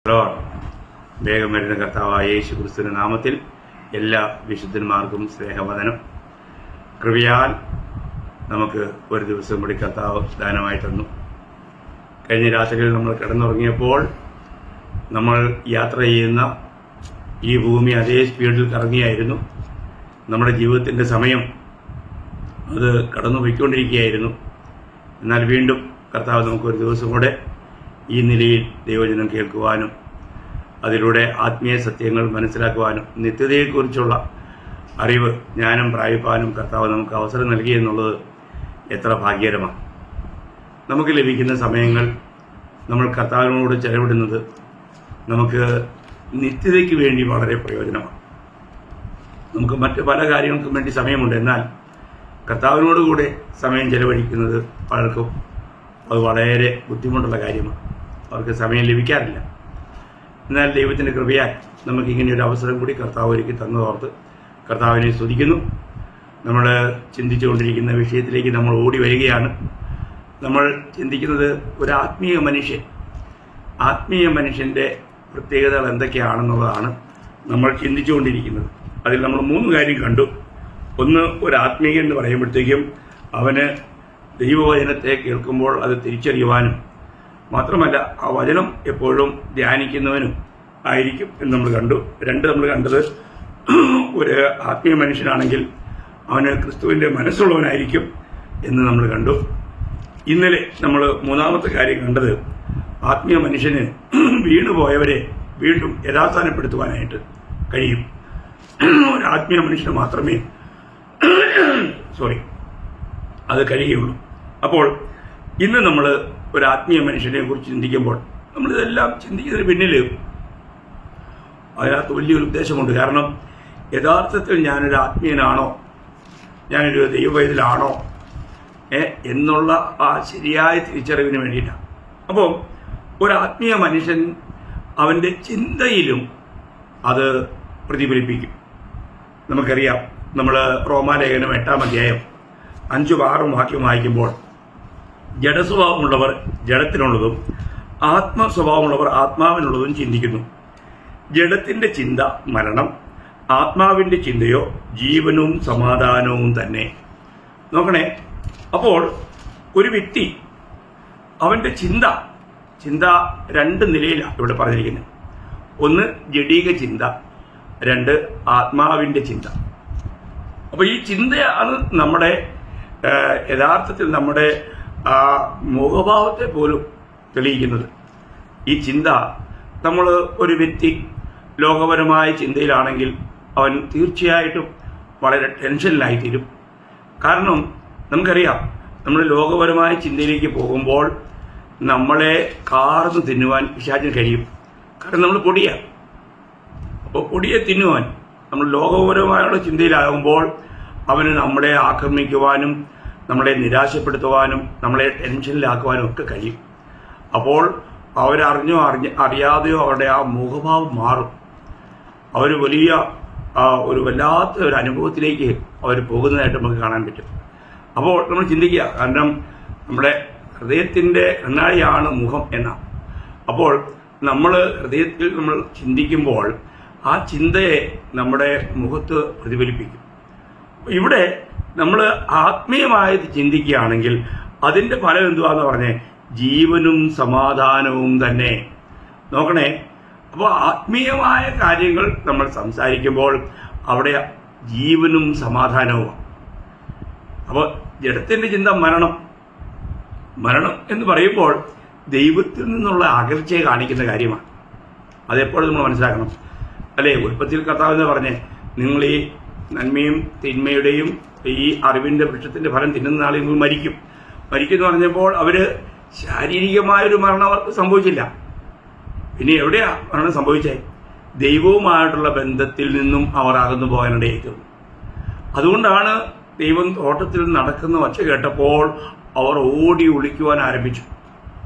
വേഗം വരുന്ന കർത്താവായ യേശു ക്രിസ്തുവിന്റെ നാമത്തിൽ എല്ലാ വിശുദ്ധന്മാർക്കും സ്നേഹവദനം. കൃപയാൽ നമുക്ക് ഒരു ദിവസം കൂടി കർത്താവ് ദാനമായി തന്നു. കഴിഞ്ഞ രാത്രിയിൽ നമ്മൾ കിടന്നുറങ്ങിയപ്പോൾ നമ്മൾ യാത്ര ചെയ്യുന്ന ഈ ഭൂമി അതേ സ്പീഡിൽ കറങ്ങിയായിരുന്നു. നമ്മുടെ ജീവിതത്തിൻ്റെ സമയം അത് കടന്നുപോയിക്കൊണ്ടിരിക്കുകയായിരുന്നു. എന്നാൽ വീണ്ടും കർത്താവ് നമുക്കൊരു ദിവസം കൂടെ ഈ നിലയിൽ ദൈവവചനം കേൾക്കുവാനും അതിലൂടെ ആത്മീയ സത്യങ്ങൾ മനസ്സിലാക്കുവാനും നിത്യതയെക്കുറിച്ചുള്ള അറിവ് ജ്ഞാനം പ്രാപിപ്പാനും കർത്താവ് നമുക്ക് അവസരം നൽകി എന്നുള്ളത് എത്ര ഭാഗ്യകരമാണ്. നമുക്ക് ലഭിക്കുന്ന സമയങ്ങൾ നമ്മൾ കർത്താവിനോട് ചെലവിടുന്നത് നമുക്ക് നിത്യതയ്ക്ക് വേണ്ടി വളരെ പ്രയോജനമാണ്. നമുക്ക് മറ്റ് പല കാര്യങ്ങൾക്കും വേണ്ടി സമയമുണ്ട്, എന്നാൽ കർത്താവിനോടുകൂടെ സമയം ചെലവഴിക്കുന്നത് പലർക്കും അത് വളരെ ബുദ്ധിമുട്ടുള്ള കാര്യമാണ്. അവർക്ക് സമയം ലഭിക്കാറില്ല. എന്നാൽ ദൈവത്തിൻ്റെ കൃപയാൽ നമുക്കിങ്ങനെ ഒരു അവസരം കൂടി കർത്താവ് ഒരുക്കി തന്നതോർത്ത് കർത്താവിനെ സ്തുതിക്കുന്നു. നമ്മൾ ചിന്തിച്ചുകൊണ്ടിരിക്കുന്ന വിഷയത്തിലേക്ക് നമ്മൾ ഓടി വരികയാണ്. നമ്മൾ ചിന്തിക്കുന്നത് ഒരു ആത്മീയ മനുഷ്യൻ്റെ പ്രത്യേകതകൾ എന്തൊക്കെയാണെന്നുള്ളതാണ് നമ്മൾ ചിന്തിച്ചുകൊണ്ടിരിക്കുന്നത്. അതിൽ നമ്മൾ 3 കാര്യം കണ്ടു. ഒന്ന്, ഒരു ആത്മീയൻ എന്ന് പറയുമ്പോഴത്തേക്കും അവന് ദൈവവചനത്തെ കേൾക്കുമ്പോൾ അത് തിരിച്ചറിയുവാനും മാത്രമല്ല ആ വചനം എപ്പോഴും ധ്യാനിക്കുന്നവനും ആയിരിക്കും എന്ന് നമ്മൾ കണ്ടു. 2, നമ്മൾ കണ്ടത് ഒരു ആത്മീയ മനുഷ്യനാണെങ്കിൽ അവന് ക്രിസ്തുവിൻ്റെ മനസ്സുള്ളവനായിരിക്കും എന്ന് നമ്മൾ കണ്ടു. ഇന്നലെ നമ്മൾ 3-ാമത്തെ കാര്യം കണ്ടത് ആത്മീയ മനുഷ്യന് വീണുപോയവരെ വീണ്ടും യഥാസ്ഥാനപ്പെടുത്തുവാനായിട്ട് കഴിയും. ഒരു ആത്മീയ മനുഷ്യന് മാത്രമേ അത് കഴിയുള്ളൂ. അപ്പോൾ ഇന്ന് നമ്മൾ ഒരു ആത്മീയ മനുഷ്യനെ കുറിച്ച് ചിന്തിക്കുമ്പോൾ നമ്മളിതെല്ലാം ചിന്തിക്കുന്നതിന് പിന്നിൽ അതിനകത്ത് വലിയൊരു ഉദ്ദേശമുണ്ട്. കാരണം യഥാർത്ഥത്തിൽ ഞാനൊരു ആത്മീയനാണോ, ഞാനൊരു ദൈവവൈതലാണോ എന്നുള്ള ആ ശരിയായ തിരിച്ചറിവിന് വേണ്ടിയിട്ടാണ്. അപ്പോൾ ഒരു ആത്മീയ മനുഷ്യൻ അവൻ്റെ ചിന്തയിലും അത് പ്രതിഫലിപ്പിക്കും. നമുക്കറിയാം, നമ്മൾ റോമാലേഖനം 8-ാം അധ്യായം 5-6 വാക്യം വായിക്കുമ്പോൾ ജഡസ്വഭാവമുള്ളവർ ജഡത്തിനുള്ളതും ആത്മസ്വഭാവമുള്ളവർ ആത്മാവിനുള്ളതും ചിന്തിക്കുന്നു. ജഡത്തിന്റെ ചിന്ത മരണം, ആത്മാവിന്റെ ചിന്തയോ ജീവനും സമാധാനവും തന്നെ. നോക്കണേ, അപ്പോൾ ഒരു വ്യക്തി അവന്റെ ചിന്ത 2 നിലയിലാണ് ഇവിടെ പറഞ്ഞിരിക്കുന്നത്. ഒന്ന് ജഡീക ചിന്ത, 2 ആത്മാവിന്റെ ചിന്ത. അപ്പോൾ ഈ ചിന്തയാണ് നമ്മുടെ യഥാർത്ഥത്തിൽ നമ്മുടെ ആ മുഖഭാവത്തെ പോലും തെളിയിക്കുന്നത്. ഈ ചിന്ത, നമ്മൾ ഒരു വ്യക്തി ലോകപരമായ ചിന്തയിലാണെങ്കിൽ അവൻ തീർച്ചയായിട്ടും വളരെ ടെൻഷനിലായിത്തീരും. കാരണം നമുക്കറിയാം, നമ്മൾ ലോകപരമായ ചിന്തയിലേക്ക് പോകുമ്പോൾ നമ്മളെ കാർന്ന് തിന്നുവാൻ പിശാചിന് കഴിയും. കാരണം നമ്മൾ പൊടിയാണ്. അപ്പോൾ പൊടിയെ തിന്നുവാൻ നമ്മൾ ലോകപരമായുള്ള ചിന്തയിലാകുമ്പോൾ അവന് നമ്മളെ ആക്രമിക്കുവാനും നമ്മളെ നിരാശപ്പെടുത്തുവാനും നമ്മളെ ടെൻഷനിലാക്കുവാനും ഒക്കെ കഴിയും. അപ്പോൾ അവരറിഞ്ഞോ അറിയാതെയോ അവരുടെ ആ മുഖഭാവം മാറും. അവർ വലിയ ഒരു വല്ലാത്ത ഒരു അനുഭവത്തിലേക്ക് അവർ പോകുന്നതായിട്ട് നമുക്ക് കാണാൻ പറ്റും. അപ്പോൾ നമ്മൾ ചിന്തിക്കുക, കാരണം നമ്മുടെ ഹൃദയത്തിൻ്റെ കണ്ണാടിയാണ് മുഖം എന്നാണ്. അപ്പോൾ നമ്മൾ ഹൃദയത്തിൽ നമ്മൾ ചിന്തിക്കുമ്പോൾ ആ ചിന്തയെ നമ്മുടെ മുഖത്ത് പ്രതിഫലിപ്പിക്കും. ഇവിടെ നമ്മൾ ആത്മീയമായത് ചിന്തിക്കുകയാണെങ്കിൽ അതിൻ്റെ ഫലം എന്തുവാന്ന് പറഞ്ഞേ, ജീവനും സമാധാനവും തന്നെ. നോക്കണേ, അപ്പോൾ ആത്മീയമായ കാര്യങ്ങൾ നമ്മൾ സംസാരിക്കുമ്പോൾ അവിടെ ജീവനും സമാധാനവും. അപ്പോൾ ജഡത്തിൻ്റെ ചിന്ത മരണം എന്ന് പറയുമ്പോൾ ദൈവത്തിൽ നിന്നുള്ള അകൽച്ചയെ കാണിക്കുന്ന കാര്യമാണ്. അതെപ്പോഴും നമ്മൾ മനസ്സിലാക്കണം, അല്ലേ? ഉൽപ്പത്തിയിൽ കർത്താവ് എന്ന് പറഞ്ഞേ, നിങ്ങൾ ഈ നന്മയും തിന്മയുടെയും ഈ അറിവിൻ്റെ വൃക്ഷത്തിൻ്റെ ഫലം തിന്നുന്ന നാളിൽ നിങ്ങൾ മരിക്കുമെന്ന് പറഞ്ഞപ്പോൾ അവര് ശാരീരികമായൊരു മരണം അവർക്ക് സംഭവിച്ചില്ല. പിന്നെ എവിടെയാ മരണം സംഭവിച്ചേ? ദൈവവുമായിട്ടുള്ള ബന്ധത്തിൽ നിന്നും അവർ അകന്നു പോകാനിടയായിത്തീർന്നു. അതുകൊണ്ടാണ് ദൈവം തോട്ടത്തിൽ നടക്കുന്ന ഒച്ച കേട്ടപ്പോൾ അവർ ഓടി ഒളിക്കുവാൻ ആരംഭിച്ചു.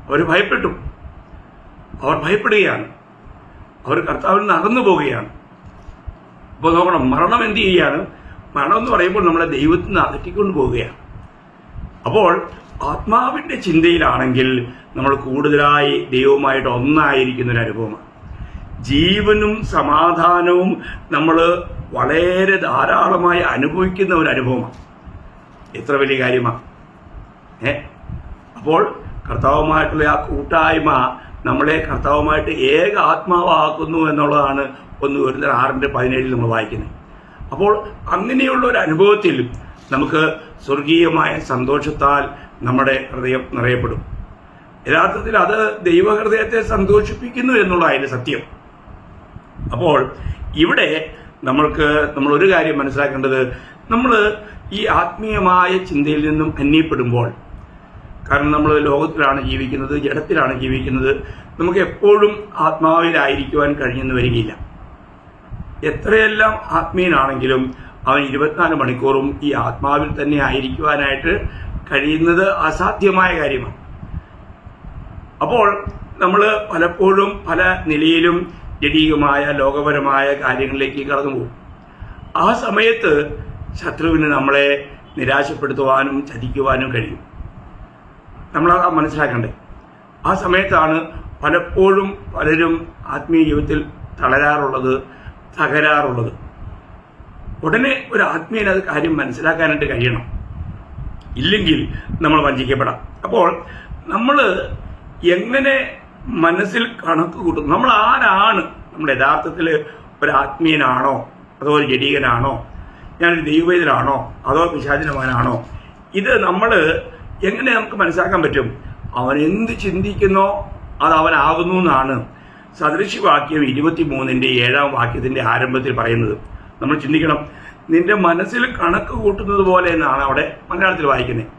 അവർ ഭയപ്പെടുകയാണ്. അവർ കർത്താവിൽ നിന്ന് അകന്നു പോവുകയാണ്. അപ്പോൾ നോക്കണം, മരണം എന്ത് ചെയ്യാണ്? മരണം എന്ന് പറയുമ്പോൾ നമ്മളെ ദൈവത്തിൽ നിന്ന് അകറ്റിക്കൊണ്ട് പോവുകയാണ്. അപ്പോൾ ആത്മാവിൻ്റെ ചിന്തയിലാണെങ്കിൽ നമ്മൾ കൂടുതലായി ദൈവവുമായിട്ട് ഒന്നായിരിക്കുന്ന ഒരു അനുഭവമാണ്. ജീവനും സമാധാനവും നമ്മൾ വളരെ ധാരാളമായി അനുഭവിക്കുന്ന ഒരു അനുഭവമാണ്. എത്ര വലിയ കാര്യമാണ്! അപ്പോൾ കർത്താവുമായിട്ടുള്ള ആ കൂട്ടായ്മ നമ്മളെ കർത്താവുമായിട്ട് ഏക ആത്മാവാക്കുന്നു എന്നുള്ളതാണ് 1 കൊരിന്ത്യർ 6:17 നമ്മൾ വായിക്കുന്നത്. അപ്പോൾ അങ്ങനെയുള്ള ഒരു അനുഭവത്തിൽ നമുക്ക് സ്വർഗീയമായ സന്തോഷത്താൽ നമ്മുടെ ഹൃദയം നിറയപ്പെടും. യഥാർത്ഥത്തിൽ അത് ദൈവഹൃദയത്തെ സന്തോഷിപ്പിക്കുന്നു എന്നുള്ള അതിന്റെ സത്യം. അപ്പോൾ ഇവിടെ നമ്മളൊരു കാര്യം മനസ്സിലാക്കേണ്ടത്, നമ്മൾ ഈ ആത്മീയമായ ചിന്തയിൽ നിന്നും അന്യപ്പെടുമ്പോൾ, കാരണം നമ്മൾ ലോകത്തിലാണ് ജീവിക്കുന്നത്, ജഡത്തിലാണ് ജീവിക്കുന്നത്, നമുക്ക് എപ്പോഴും ആത്മാവിലായിരിക്കുവാൻ കഴിഞ്ഞെന്ന് വരികയില്ല. എത്രയെല്ലാം ആത്മീയനാണെങ്കിലും അവൻ 24 മണിക്കൂറും ഈ ആത്മാവിൽ തന്നെ ആയിരിക്കുവാനായിട്ട് കഴിയുന്നത് അസാധ്യമായ കാര്യമാണ്. അപ്പോൾ നമ്മൾ പലപ്പോഴും പല നിലയിലും ജഡീകമായ ലോകപരമായ കാര്യങ്ങളിലേക്ക് കടന്നു പോകും. ആ സമയത്ത് ശത്രുവിന് നമ്മളെ നിരാശപ്പെടുത്തുവാനും ചതിക്കുവാനും കഴിയും. നമ്മളത് മനസ്സിലാക്കണ്ടേ. ആ സമയത്താണ് പലപ്പോഴും പലരും ആത്മീയ ജീവിതത്തിൽ തകരാറുള്ളത്. ഉടനെ ഒരു ആത്മീയന് അത് കാര്യം മനസ്സിലാക്കാനായിട്ട് കഴിയണം, ഇല്ലെങ്കിൽ നമ്മൾ വഞ്ചിക്കപ്പെടാം. അപ്പോൾ നമ്മൾ എങ്ങനെ മനസ്സിൽ കണക്ക് കൂട്ടുന്നു? നമ്മൾ ആരാണ്? നമ്മൾ യഥാർത്ഥത്തിൽ ഒരു ആത്മീയനാണോ, അതോ ഒരു ജഡീകനാണോ, ഞാനൊരു ദൈവവേദനാണോ, അതോ പിശാചിനവാനാണോ? ഇത് നമ്മൾ എങ്ങനെ നമുക്ക് മനസ്സിലാക്കാൻ പറ്റും? അവൻ എന്ത് ചിന്തിക്കുന്നോ അത് അവനാകുന്നു എന്നാണ് സദൃശവാക്യം 23:7 ആരംഭത്തിൽ പറയുന്നത്. നമ്മൾ ചിന്തിക്കണം, നിന്റെ മനസ്സിൽ കണക്ക് കൂട്ടുന്നത് പോലെ എന്നാണ് അവിടെ മലയാളത്തിൽ വായിക്കുന്നത്.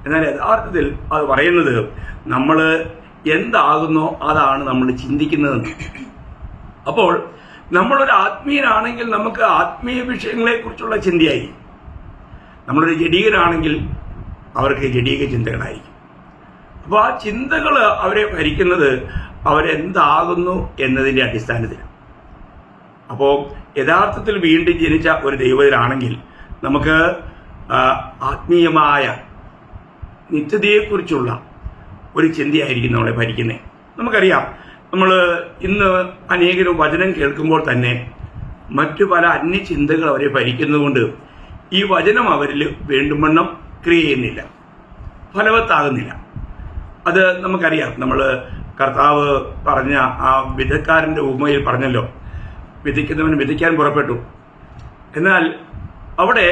എന്നാൽ യഥാർത്ഥത്തിൽ അത് പറയുന്നത് നമ്മൾ എന്താകുന്നോ അതാണ് നമ്മൾ ചിന്തിക്കുന്നതെന്ന്. അപ്പോൾ നമ്മളൊരു ആത്മീയനാണെങ്കിൽ നമുക്ക് ആത്മീയ വിഷയങ്ങളെക്കുറിച്ചുള്ള ചിന്തയായിരിക്കും. നമ്മളൊരു ജഡീകനാണെങ്കിൽ അവർക്ക് ജഡീക ചിന്തകളായിരിക്കും. അപ്പോൾ ആ ചിന്തകൾ അവരെ ഭരിക്കുന്നത് അവരെന്താകുന്നു എന്നതിൻ്റെ അടിസ്ഥാനത്തിലാണ്. അപ്പോൾ യഥാർത്ഥത്തിൽ വീണ്ടും ജനിച്ച ഒരു ദൈവത്തിലാണെങ്കിൽ നമുക്ക് ആത്മീയമായ നിത്യതയെക്കുറിച്ചുള്ള ഒരു ചിന്തയായിരിക്കും നമ്മളെ ഭരിക്കുന്നത്. നമുക്കറിയാം, നമ്മൾ ഇന്ന് അനേകരും വചനം കേൾക്കുമ്പോൾ തന്നെ മറ്റു പല അന്യചിന്തകൾ അവരെ ഭരിക്കുന്നതുകൊണ്ട് ഈ വചനം അവരിൽ വേണ്ടുവണ്ണം ക്രിയ ചെയ്യുന്നില്ല, ഫലവത്താകുന്നില്ല. അത് നമുക്കറിയാം. നമ്മൾ കർത്താവ് പറഞ്ഞ ആ വിധക്കാരൻ്റെ ഉപമയിൽ പറഞ്ഞല്ലോ, വിധിക്കുന്നവൻ വിധിക്കാൻ പുറപ്പെട്ടു. എന്നാൽ അവിടെ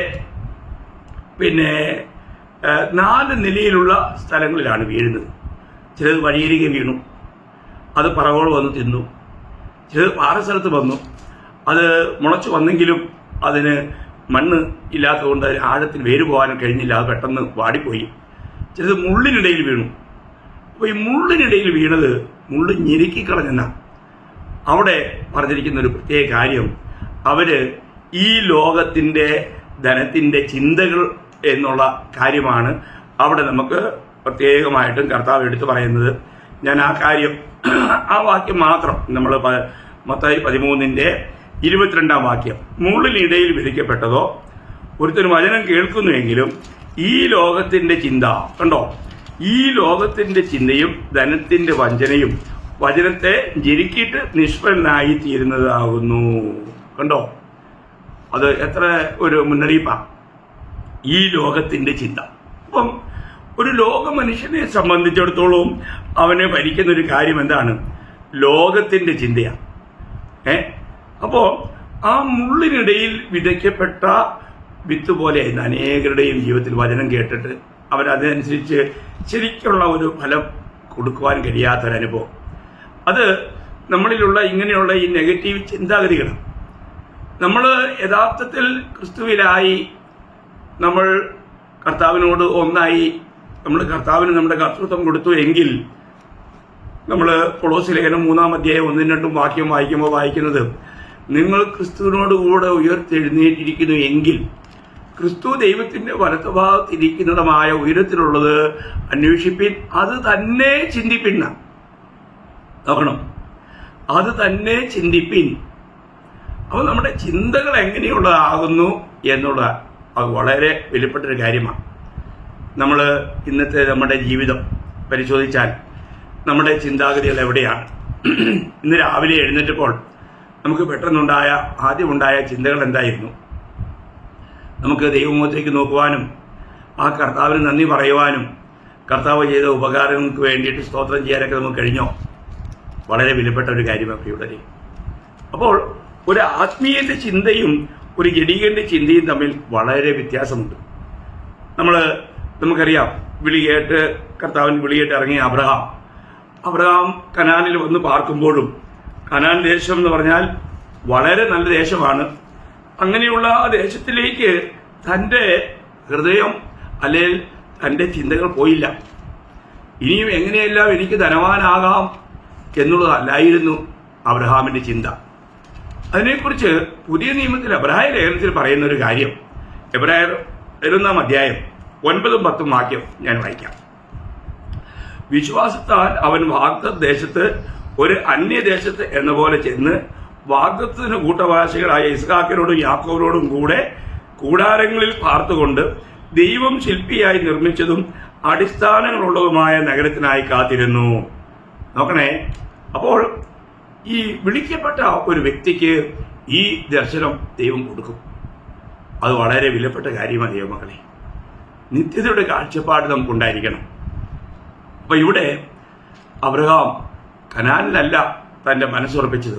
4 നിലയിലുള്ള സ്ഥലങ്ങളിലാണ് വീഴുന്നത്. ചിലത് വഴിയരികെ വീണു, അത് പറവകൾ വന്ന് തിന്നു. ചിലത് പാറസ്ഥലത്ത് വന്നു, അത് മുളച്ചു വന്നെങ്കിലും അതിന് മണ്ണ് ഇല്ലാത്തതുകൊണ്ട് അതിന് ആഴത്തിൽ വേര് പോകാനും കഴിഞ്ഞില്ല, അത് പെട്ടെന്ന് വാടിപ്പോയി. ചിലത് മുള്ളിനിടയിൽ വീണു. അപ്പോൾ ഈ മുള്ളിനിടയിൽ വീണത് മുള്ള് ഞെരുക്കിക്കളഞ്ഞെന്ന അവിടെ പറഞ്ഞിരിക്കുന്ന ഒരു പ്രത്യേക കാര്യം, അവര് ഈ ലോകത്തിന്റെ ധനത്തിന്റെ ചിന്തകൾ എന്നുള്ള കാര്യമാണ് അവിടെ നമുക്ക് പ്രത്യേകമായിട്ടും കർത്താവ് എടുത്തു പറയുന്നത്. ഞാൻ ആ കാര്യം, ആ വാക്യം മാത്രം, നമ്മൾ മത്തായി 13:22 മുള്ളിനിടയിൽ വിധിക്കപ്പെട്ടതോ ഒരുത്തന് വചനം കേൾക്കുന്നുവെങ്കിലും ഈ ലോകത്തിന്റെ ചിന്ത, കണ്ടോ, ഈ ലോകത്തിന്റെ ചിന്തയും ധനത്തിന്റെ വഞ്ചനയും വചനത്തെ ജനിക്കിയിട്ട് നിഷ്ഫലനായി തീരുന്നതാകുന്നു. കണ്ടോ, അത് എത്ര ഒരു മുന്നറിയിപ്പാണ്, ഈ ലോകത്തിന്റെ ചിന്ത. അപ്പം ഒരു ലോക മനുഷ്യനെ സംബന്ധിച്ചിടത്തോളം അവനെ ഭരിക്കുന്ന ഒരു കാര്യം എന്താണ്? ലോകത്തിന്റെ ചിന്തയാണ്. അപ്പോ ആ മുള്ളിനിടയിൽ വിതയ്ക്കപ്പെട്ട വിത്ത് പോലെ അനേകരുടെയും ജീവിതത്തിൽ വചനം കേട്ടിട്ട് അവരതനുസരിച്ച് ശരിക്കുള്ള ഒരു ഫലം കൊടുക്കുവാൻ കഴിയാത്തൊരനുഭവം. അത് നമ്മളിലുള്ള ഇങ്ങനെയുള്ള ഈ നെഗറ്റീവ് ചിന്താഗതികൾ. നമ്മൾ യഥാർത്ഥത്തിൽ ക്രിസ്തുവിലായി നമ്മൾ കർത്താവിനോട് ഒന്നായി നമ്മൾ കർത്താവിന് നമ്മുടെ കർത്തൃത്വം കൊടുത്തു എങ്കിൽ, നമ്മൾ കൊളോസ്യ ലേഖനം 3:1-2 വാക്യം വായിക്കുമ്പോൾ വായിക്കുന്നത്, നിങ്ങൾ ക്രിസ്തുവിനോട് കൂടെ ഉയർത്തെഴുന്നേറ്റിരിക്കുന്നു എങ്കിൽ ക്രിസ്തു ദൈവത്തിന്റെ വലത്തുഭാഗത്തിരിക്കുന്നതുമായ ഉയരത്തിലുള്ളത് അന്വേഷിപ്പിൻ, അത് തന്നെ ചിന്തിപ്പിൻ. നോക്കണം, അത് തന്നെ ചിന്തിപ്പിൻ. അപ്പൊ നമ്മുടെ ചിന്തകൾ എങ്ങനെയുള്ളതാകുന്നു എന്നുള്ള അത് വളരെ വിലപ്പെട്ടൊരു കാര്യമാണ്. നമ്മൾ ഇന്നത്തെ നമ്മുടെ ജീവിതം പരിശോധിച്ചാൽ നമ്മുടെ ചിന്താഗതികൾ എവിടെയാണ്? ഇന്ന് രാവിലെ എഴുന്നേറ്റപ്പോൾ നമുക്ക് ആദ്യമുണ്ടായ ചിന്തകൾ എന്തായിരുന്നു? നമുക്ക് ദൈവമുഖത്തേക്ക് നോക്കുവാനും ആ കർത്താവിന് നന്ദി പറയുവാനും കർത്താവ് ചെയ്ത ഉപകാരങ്ങൾക്ക് വേണ്ടിയിട്ട് സ്തോത്രം ചെയ്യാനൊക്കെ നമുക്ക് കഴിഞ്ഞോ? വളരെ വിലപ്പെട്ട ഒരു കാര്യമാണ് പ്രിയപ്പെട്ടവരെ. അപ്പോൾ ഒരു ആത്മീയന്റെ ചിന്തയും ഒരു ജഡീകന്റെ ചിന്തയും തമ്മിൽ വളരെ വ്യത്യാസമുണ്ട്. നമുക്കറിയാം, കർത്താവിന് വിളിയേറ്റ് ഇറങ്ങിയ അബ്രഹാം കനാനിൽ വന്ന് പാർക്കുമ്പോഴും, കനാൻ ദേശം എന്ന് പറഞ്ഞാൽ വളരെ നല്ല ദേശമാണ്. അങ്ങനെയുള്ള ആ ദേശത്തിലേക്ക് തൻ്റെ ഹൃദയം അല്ലെങ്കിൽ തൻ്റെ ചിന്തകൾ പോയില്ല. ഇനിയും എങ്ങനെയെല്ലാം എനിക്ക് ധനവാനാകാം എന്നുള്ളതല്ലായിരുന്നു അബ്രഹാമിന്റെ ചിന്ത. അതിനെക്കുറിച്ച് പുതിയ നിയമത്തിൽ എബ്രായ ലേഖനത്തിൽ പറയുന്ന ഒരു കാര്യം, എബ്രായർ 11-ാം അധ്യായം 9-ഉം 10-ഉം വാക്യം ഞാൻ വായിക്കാം. വിശ്വാസത്താൽ അവൻ വാഗ്ദത്ത ദേശത്ത് ഒരു അന്യദേശത്ത് എന്ന പോലെ ചെന്ന് വാഗ്ദത്തത്തിന് കൂട്ടവാസികളായ ഇസ്ഹാക്കിനോടും യാക്കോബിനോടും കൂടെ കൂടാരങ്ങളിൽ പാർത്തുകൊണ്ട് ദൈവം ശില്പിയായി നിർമ്മിച്ചതും അടിസ്ഥാനങ്ങളുള്ളതുമായ നഗരത്തിനായി കാത്തിരുന്നു. നോക്കണേ, അപ്പോൾ ഈ വിളിക്കപ്പെട്ട ഒരു വ്യക്തിക്ക് ഈ ദർശനം ദൈവം കൊടുക്കും. അത് വളരെ വിലപ്പെട്ട കാര്യമാണ് ദൈവമക്കളെ. നിത്യതയുടെ കാഴ്ചപ്പാട് നമുക്കുണ്ടായിരിക്കണം. അപ്പൊ ഇവിടെ അബ്രഹാം കനാനിലല്ല തന്റെ മനസ്സുറപ്പിച്ചത്.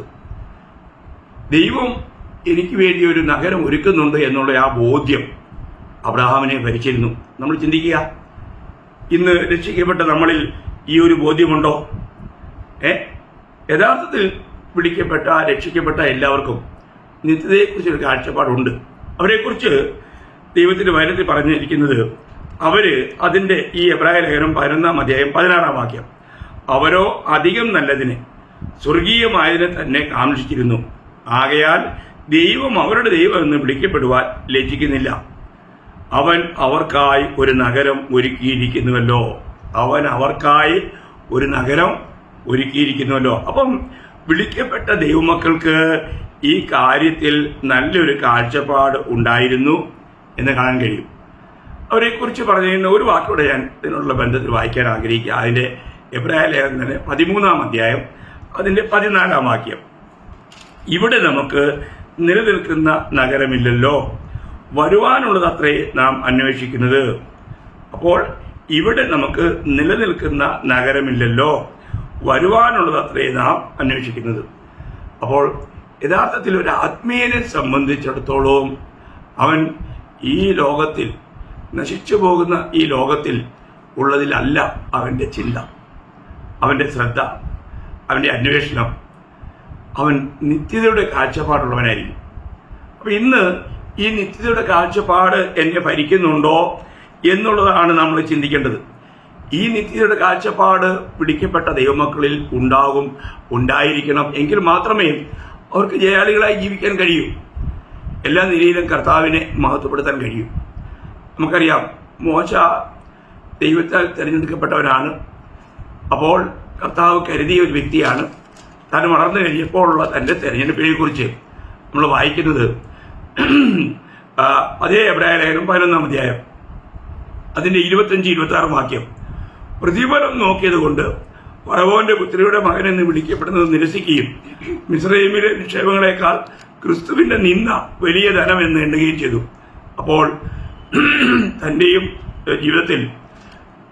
ദൈവം എനിക്ക് വേണ്ടി ഒരു നഗരം ഒരുക്കുന്നുണ്ട് എന്നുള്ള ആ ബോധ്യം അബ്രഹാമിനെ ഭരിച്ചിരുന്നു. നമ്മൾ ചിന്തിക്കുക, ഇന്ന് രക്ഷിക്കപ്പെട്ട നമ്മളിൽ ഈ ഒരു ബോധ്യമുണ്ടോ? യഥാർത്ഥത്തിൽ രക്ഷിക്കപ്പെട്ട എല്ലാവർക്കും നിത്യതയെക്കുറിച്ചൊരു കാഴ്ചപ്പാടുണ്ട്. അവരെക്കുറിച്ച് ദൈവത്തിന്റെ വചനത്തിൽ പറഞ്ഞിരിക്കുന്നത്, അതിന്റെ ഈ എബ്രായ ലേഖനം 11-ാം അധ്യായം 16-ാം വാക്യം, അവരോ അധികം നല്ലതിന് സ്വർഗീയമായതിനെ തന്നെ കാംക്ഷിച്ചിരുന്നു. ആകയാൽ ദൈവം അവരുടെ ദൈവം എന്ന് വിളിക്കപ്പെടുവാൻ ലജ്ജിക്കുന്നില്ല. അവൻ അവർക്കായി ഒരു നഗരം ഒരുക്കിയിരിക്കുന്നുവല്ലോ. അപ്പം വിളിക്കപ്പെട്ട ദൈവമക്കൾക്ക് ഈ കാര്യത്തിൽ നല്ലൊരു കാഴ്ചപ്പാട് ഉണ്ടായിരുന്നു എന്ന് കാണാൻ കഴിയും. അവരെക്കുറിച്ച് പറഞ്ഞിരുന്ന ഒരു വാക്കോടെ ഞാൻ ഇതിനുള്ള ബന്ധത്തിൽ വായിക്കാൻ ആഗ്രഹിക്കുക. അതിന്റെ എബ്രായ ലേഖനം 13-ാം അധ്യായം അതിന്റെ 14-ാം വാക്യം, ഇവിടെ നമുക്ക് നിലനിൽക്കുന്ന നഗരമില്ലല്ലോ, വരുവാനുള്ളതത്രേ നാം അന്വേഷിക്കുന്നത്. അപ്പോൾ ഇവിടെ നമുക്ക് നിലനിൽക്കുന്ന നഗരമില്ലല്ലോ, വരുവാനുള്ളതത്രേ നാം അന്വേഷിക്കുന്നത്. അപ്പോൾ യഥാർത്ഥത്തിൽ ഒരു ആത്മീയനെ സംബന്ധിച്ചിടത്തോളം അവൻ ഈ ലോകത്തിൽ നശിച്ചു പോകുന്ന ഈ ലോകത്തിൽ ഉള്ളതിലല്ല അവന്റെ ചിന്ത, അവന്റെ ശ്രദ്ധ, അവന്റെ അന്വേഷണം. അവൻ നിത്യതയുടെ കാഴ്ചപ്പാടുള്ളവനായിരിക്കും. അപ്പൊ ഇന്ന് ഈ നിത്യതയുടെ കാഴ്ചപ്പാട് എന്നെ ഭരിക്കുന്നുണ്ടോ എന്നുള്ളതാണ് നമ്മൾ ചിന്തിക്കേണ്ടത്. ഈ നിത്യതയുടെ കാഴ്ചപ്പാട് പിടിക്കപ്പെട്ട ദൈവമക്കളിൽ ഉണ്ടായിരിക്കണം. എങ്കിൽ മാത്രമേ അവർക്ക് ജയാളികളായി ജീവിക്കാൻ കഴിയൂ. എല്ലാ നിലയിലും കർത്താവിനെ മഹത്വപ്പെടുത്താൻ കഴിയും. നമുക്കറിയാം, മോശ ദൈവത്താൽ തിരഞ്ഞെടുക്കപ്പെട്ടവനാണ്. അപ്പോൾ കർത്താവ് കരുതിയ ഒരു വ്യക്തിയാണ്. താൻ വളർന്നു കഴിഞ്ഞപ്പോഴുള്ള തന്റെ തെരഞ്ഞെടുപ്പിനെ കുറിച്ച് നമ്മൾ വായിക്കുന്നത് അതേ എബ്രായ ലേഖനം 11-ാം അധ്യായം അതിന്റെ 25-26 വാക്യം, പ്രതിഫലം നോക്കിയത് കൊണ്ട് ഫറവോന്റെ പുത്രിയുടെ മകൻ എന്ന് വിളിക്കപ്പെടുന്നത് നിരസിക്കുകയും മിസ്രയീമിലെ നിക്ഷേപങ്ങളെക്കാൾ ക്രിസ്തുവിന്റെ നിന്ന വലിയ ധനം എന്ന് എണ്ണുകയും ചെയ്തു. അപ്പോൾ തന്റെയും ജീവിതത്തിൽ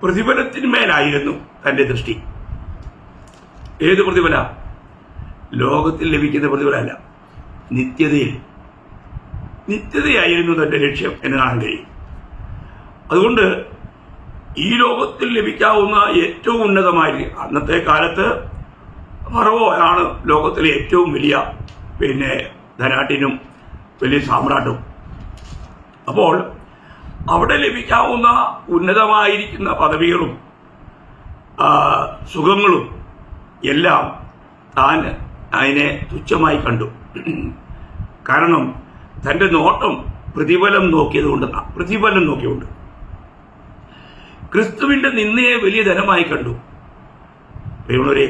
പ്രതിഫലത്തിന്മേലായിരുന്നു തന്റെ ദൃഷ്ടി. ഏത് പ്രതിഫല? ലോകത്തിൽ ലഭിക്കുന്ന പ്രതിഫലമല്ല, നിത്യതയായിരുന്നു തന്റെ ലക്ഷ്യം എന്ന് കാണാൻ കഴിയും. അതുകൊണ്ട് ഈ ലോകത്തിൽ ലഭിക്കാവുന്ന ഏറ്റവും ഉന്നതമായ, അന്നത്തെ കാലത്ത് ഫറവോ ആണ് ലോകത്തിലെ ഏറ്റവും വലിയ ധനാട്ടിനും വലിയ സാമ്രാട്ടും. അപ്പോൾ അവിടെ ലഭിക്കാവുന്ന ഉന്നതമായിരിക്കുന്ന പദവികളും സുഖങ്ങളും എല്ലാം താൻ അതിനെ തുച്ഛമായി കണ്ടു. കാരണം തന്റെ നോട്ടം പ്രതിഫലം നോക്കിയുകൊണ്ട് ക്രിസ്തുവിന്റെ നിന്നയെ വലിയ ധനമായി കണ്ടു. പ്രിയമുള്ളവരെ,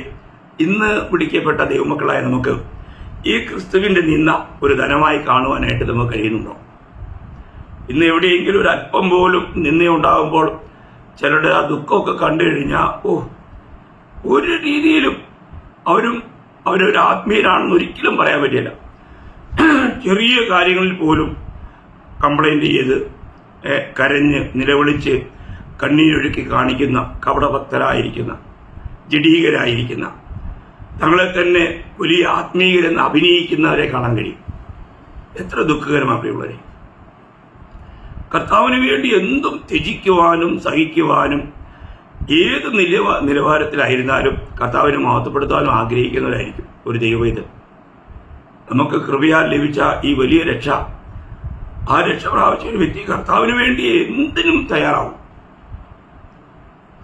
ഇന്ന് പിടിക്കപ്പെട്ട ദൈവമക്കളായ നമുക്ക് ഈ ക്രിസ്തുവിന്റെ നിന്ന ഒരു ധനമായി കാണുവാനായിട്ട് നമുക്ക് കഴിയുന്നുണ്ടോ? ഇന്ന് എവിടെയെങ്കിലും ഒരു അല്പം പോലും നിന്നയുണ്ടാകുമ്പോൾ ചിലരുടെ ആ ദുഃഖമൊക്കെ കണ്ടു കഴിഞ്ഞാൽ ഒരു രീതിയിലും അവരും അവരൊരു ആത്മീയരാണെന്ന് ഒരിക്കലും പറയാൻ പറ്റില്ല. ചെറിയ കാര്യങ്ങളിൽ പോലും കംപ്ലൈന്റ് ചെയ്ത് കരഞ്ഞ് നിലവിളിച്ച് കണ്ണീരൊഴുക്കി കാണിക്കുന്ന കപടഭക്തരായിരിക്കുന്ന ജഡീകരായിരിക്കുന്ന തങ്ങളെ തന്നെ വലിയ ആത്മീയരെന്ന് അഭിനയിക്കുന്നവരെ കാണാൻ കഴിയും. എത്ര ദുഃഖകരമാണ് പ്രിയമുള്ളവരെ. കർത്താവിന് വേണ്ടി എന്തും ത്യജിക്കുവാനും സഹിക്കുവാനും ഏത് നിലവാരത്തിലായിരുന്നാലും കർത്താവിനെ മഹത്വപ്പെടുത്താനും ആഗ്രഹിക്കുന്നവരായിരിക്കും ഒരു ദൈവവേദം. നമുക്ക് കൃപയാൽ ലഭിച്ച ഈ വലിയ രക്ഷ, ആ രക്ഷ പ്രാപിച്ച ഒരു വ്യക്തി കർത്താവിന് വേണ്ടി എന്തിനും തയ്യാറാവും.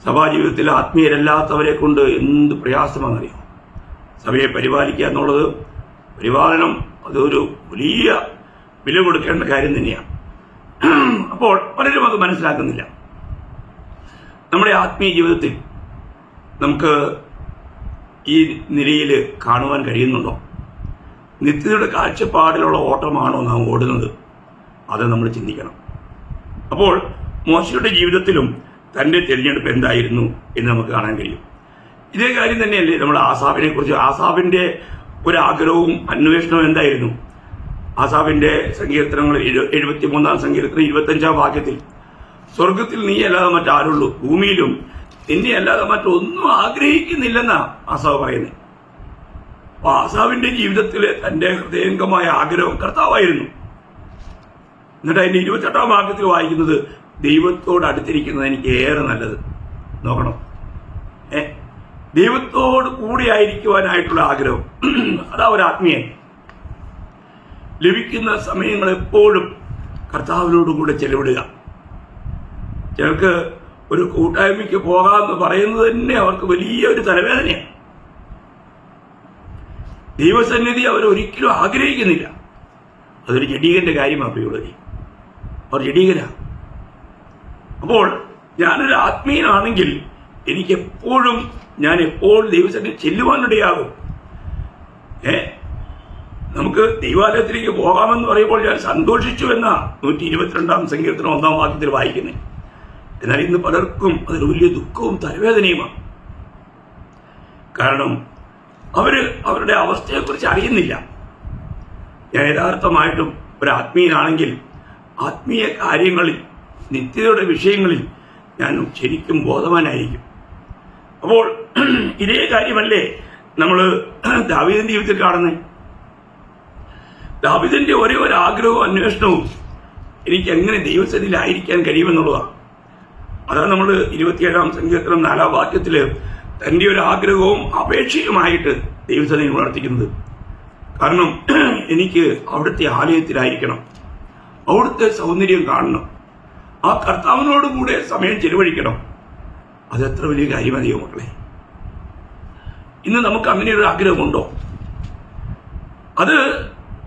സഭാജീവിതത്തിൽ ആത്മീയരല്ലാത്തവരെ കൊണ്ട് എന്ത് പ്രയാസമാണെന്നറിയാം. സഭയെ പരിപാലിക്കുക എന്നുള്ളത്, പരിപാലനം അതൊരു വലിയ വില കൊടുക്കേണ്ട കാര്യം തന്നെയാണ്. അപ്പോൾ പലരും അത് മനസ്സിലാക്കുന്നില്ല. നമ്മുടെ ആത്മീയ ജീവിതത്തിൽ നമുക്ക് ഈ നിലയിൽ കാണുവാൻ കഴിയുന്നുണ്ടോ? നിത്യതയുടെ കാഴ്ചപ്പാടിലുള്ള ഓട്ടമാണോ നാം ഓടുന്നത്? അത് നമ്മൾ ചിന്തിക്കണം. അപ്പോൾ മോശയുടെ ജീവിതത്തിലും തൻ്റെ തിരഞ്ഞെടുപ്പ് എന്തായിരുന്നു എന്ന് നമുക്ക് കാണാൻ കഴിയും. ഇതേ കാര്യം തന്നെയല്ലേ നമ്മുടെ ആസാഫിനെ കുറിച്ച്. ആസാഫിന്റെ ഒരു ആഗ്രഹവും അന്വേഷണവും എന്തായിരുന്നു? ആസാഫിന്റെ സങ്കീർത്തനങ്ങൾ 73-ാം സങ്കീർത്തനം 25-ാം വാക്യത്തിൽ, സ്വർഗത്തിൽ നീ അല്ലാതെ മറ്റാരുള്ളൂ, ഭൂമിയിലും നിന്നെ അല്ലാതെ മറ്റൊന്നും ആഗ്രഹിക്കുന്നില്ലെന്നാ ആസാഫ് പറയുന്നത്. അപ്പൊ ആസാഫിന്റെ ജീവിതത്തിലെ തന്റെ ഹൃദയംഗമായ ആഗ്രഹം കർത്താവായിരുന്നു. എന്നിട്ട് അതിന്റെ 28-ാം വാക്യത്തിൽ വായിക്കുന്നത്, ദൈവത്തോട് അടുത്തിരിക്കുന്നത് എനിക്ക് ഏറെ നല്ലത്. നോക്കണം, ദൈവത്തോട് കൂടെ ആയിരിക്കുവാനായിട്ടുള്ള ആഗ്രഹം, അതാ ഒരു ആത്മീയൻ. ലഭിക്കുന്ന സമയങ്ങൾ എപ്പോഴും കർത്താവിനോട് കൂടെ ചെലവിടുക. ചിലർക്ക് ഒരു കൂട്ടായ്മയ്ക്ക് പോകാമെന്ന് പറയുന്നത് തന്നെ അവർക്ക് വലിയൊരു തലവേദനയാണ്. ദൈവസന്നിധി അവരൊരിക്കലും ആഗ്രഹിക്കുന്നില്ല. അതൊരു ജഡീകന്റെ കാര്യമാണ് പ്രിയമുള്ളവരെ. അവർ ജഡീകരാ. അപ്പോൾ ഞാനൊരു ആത്മീയനാണെങ്കിൽ ഞാൻ എപ്പോൾ ദൈവസന്നിധി ചെല്ലുവാനിടയാകും. നമുക്ക് ദൈവാലയത്തിലേക്ക് പോകാമെന്ന് പറയുമ്പോൾ ഞാൻ സന്തോഷിച്ചു എന്ന 122-ാം സങ്കീർത്തനം 1-ാം വാക്യത്തിൽ വായിക്കുന്നത്. എന്നാൽ ഇന്ന് പലർക്കും അതൊരു വലിയ ദുഃഖവും തലവേദനയുമാണ്. കാരണം അവരുടെ അവസ്ഥയെക്കുറിച്ച് അറിയുന്നില്ല. ഞാൻ യഥാർത്ഥമായിട്ടും ഒരു ആത്മീയനാണെങ്കിൽ ആത്മീയ കാര്യങ്ങളിൽ, നിത്യതയുടെ വിഷയങ്ങളിൽ ഞാൻ ശരിക്കും ബോധവാനായിരിക്കും. അപ്പോൾ ഇതേ കാര്യമല്ലേ നമ്മൾ ദാവീദിന്റെ ജീവിതത്തിൽ കാണുന്നത്. ദാവീദിന്റെ ഒരേ ഒരു ആഗ്രഹവും അന്വേഷണവും എനിക്ക് എങ്ങനെ ദൈവസന്നിധിയിലായിരിക്കാൻ കഴിയുമെന്നുള്ളതാണ്. അതാണ് നമ്മൾ 27-ാം സങ്കീർത്തനം 4-ാം വാക്യത്തില് തന്റെ ഒരു ആഗ്രഹവും അപേക്ഷയുമായിട്ട് ദൈവസന്നിധിയിൽ വളർത്തിക്കുന്നത്. കാരണം എനിക്ക് അവിടുത്തെ ആലയത്തിലായിരിക്കണം, അവിടുത്തെ സൗന്ദര്യം കാണണം, ആ കർത്താവിനോട് കൂടെ സമയം ചെലവഴിക്കണം. അതെത്ര വലിയ കാര്യമതിയോ മക്കളെ. ഇന്ന് നമുക്ക് അങ്ങനെ ഒരു ആഗ്രഹമുണ്ടോ? അത്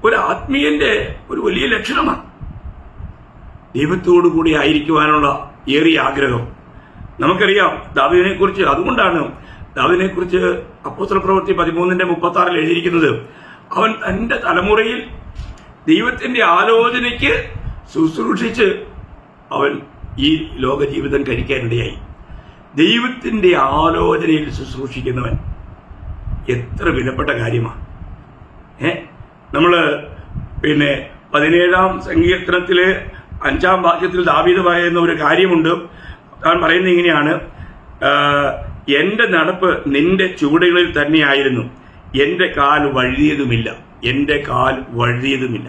ഒരു ആത്മീയന്റെ ഒരു വലിയ ലക്ഷണമാണ്. ദൈവത്തോടു കൂടി ആയിരിക്കുവാനുള്ള ഏറിയ ആഗ്രഹം. നമുക്കറിയാം ദാവീദിനെ കുറിച്ച്. അതുകൊണ്ടാണ് ദാവീദിനെ കുറിച്ച് അപ്പോസ്തലപ്രവൃത്തി 13-36 എഴുതിയിരിക്കുന്നത്, അവൻ തന്റെ തലമുറയിൽ ദൈവത്തിന്റെ ആലോചനയ്ക്ക് ശുശ്രൂഷിച്ച് അവൻ ഈ ലോക ജീവിതം കഴിക്കാനിടയായി. ദൈവത്തിന്റെ ആലോചനയിൽ ശുശ്രൂഷിക്കുന്നവൻ എത്ര വിലപ്പെട്ട കാര്യമാണ്. നമ്മള് 17-ാം സങ്കീർത്തനത്തില് 5-ാം വാക്യത്തിൽ ദാവീദ് പറയുന്ന ഒരു കാര്യമുണ്ട്. താൻ പറയുന്നത് ഇങ്ങനെയാണ്, എന്റെ നടപ്പ് നിന്റെ ചുവടുകളിൽ തന്നെയായിരുന്നു, എന്റെ കാൽ വഴുതിയതുമില്ല. എന്റെ കാൽ വഴുതിയതുമില്ല.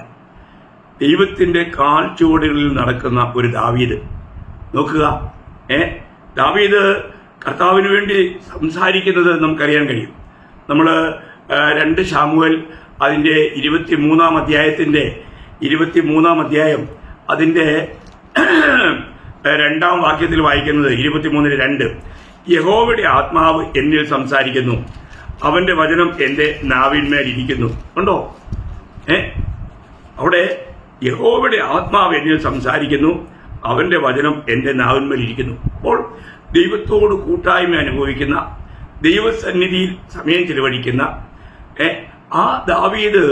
ദൈവത്തിന്റെ കാൽ ചുവടുകളിൽ നടക്കുന്ന ഒരു ദാവീദ് നോക്കുക. ദാവീദ് കർത്താവിന് വേണ്ടി സംസാരിക്കുന്നത് നമുക്കറിയാൻ കഴിയും. നമ്മൾ 2 ശമൂവേൽ അതിന്റെ 23-ാം അധ്യായത്തിന്റെ 23-ാം അധ്യായം അതിന്റെ 2-ാം വാക്യത്തിൽ വായിക്കുന്നത് 23:2, യഹോവയുടെ ആത്മാവ് എന്നിൽ സംസാരിക്കുന്നു, അവന്റെ വചനം എന്റെ നാവിന്മേൽ ഇരിക്കുന്നു. ഉണ്ടോ? അവിടെ യഹോവയുടെ ആത്മാവ് എന്നിൽ സംസാരിക്കുന്നു, അവന്റെ വചനം എന്റെ നാവിന്മേൽ ഇരിക്കുന്നു. അപ്പോൾ ദൈവത്തോട് കൂട്ടായ്മ അനുഭവിക്കുന്ന, ദൈവസന്നിധിയിൽ സമയം ചെലവഴിക്കുന്ന ആ ദാവീദ്